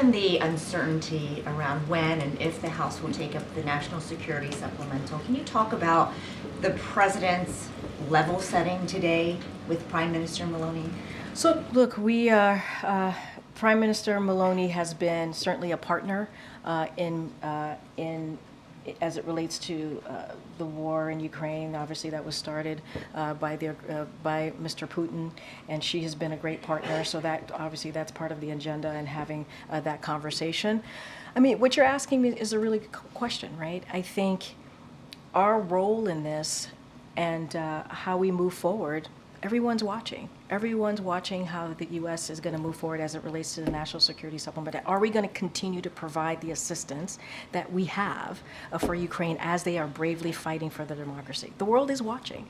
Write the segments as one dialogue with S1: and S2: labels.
S1: given the uncertainty around when and if the House will take up the national security supplemental, can you talk about the president's level setting today with Prime Minister Meloni?
S2: So look, Prime Minister Meloni has been certainly a partner in as it relates to the war in Ukraine. Obviously, that was started by Mr. Putin, and she has been a great partner. So that obviously that's part of the agenda and having that conversation. I mean, what you're asking me is a really good question, right? I think our role in this and how we move forward. Everyone's watching. Everyone's watching how the U.S. is going to move forward as it relates to the national security supplement. Are we going to continue to provide the assistance that we have for Ukraine as they are bravely fighting for their democracy? The world is watching.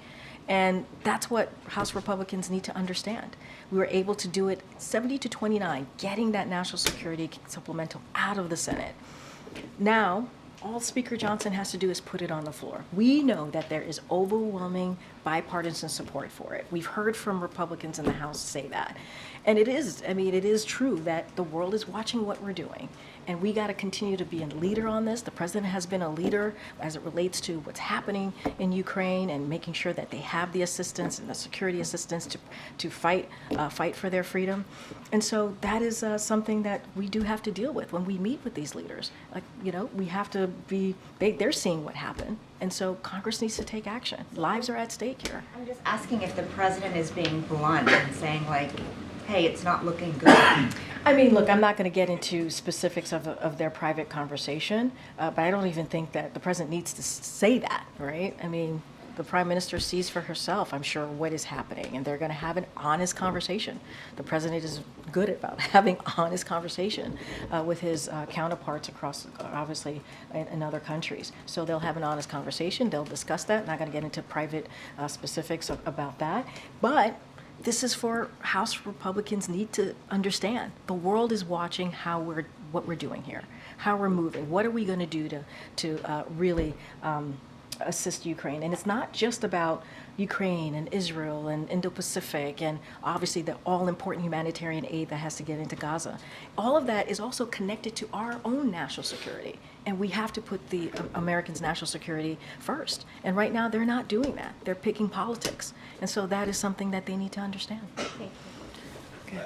S2: And that's what House Republicans need to understand. We were able to do it 70-29, getting that national security supplemental out of the Senate. Now, all Speaker Johnson has to do is put it on the floor. We know that there is overwhelming bipartisan support for it. We've heard from Republicans in the House say that. And it is true that the world is watching what we're doing. And we got to continue to be a leader on this. The president has been a leader as it relates to what's happening in Ukraine and making sure that they have the assistance and the security assistance to fight for their freedom. And so that is something that we do have to deal with when we meet with these leaders. Like, we have to be, they're seeing what happened. And so Congress needs to take action. Lives are at stake here.
S1: I'm just asking if the president is being blunt and saying, like, hey, it's not looking good.
S2: I mean, look, I'm not going to get into specifics of their private conversation, but I don't even think that the president needs to say that, right? I mean, the prime minister sees for herself, I'm sure, what is happening, and they're going to have an honest conversation. The president is good about having honest conversation with his counterparts across, obviously, in other countries. So they'll have an honest conversation. They'll discuss that. Not going to get into private specifics about that, but this is for House Republicans need to understand. The world is watching what we're doing here, how we're moving. What are we going to do to really assist Ukraine? And it's not just about Ukraine and Israel and Indo-Pacific and obviously the all-important humanitarian aid that has to get into Gaza. All of that is also connected to our own national security. And we have to put the Americans' national security first. And right now, they're not doing that. They're picking politics. And so that is something that they need to understand.
S1: Thank you.
S2: Okay.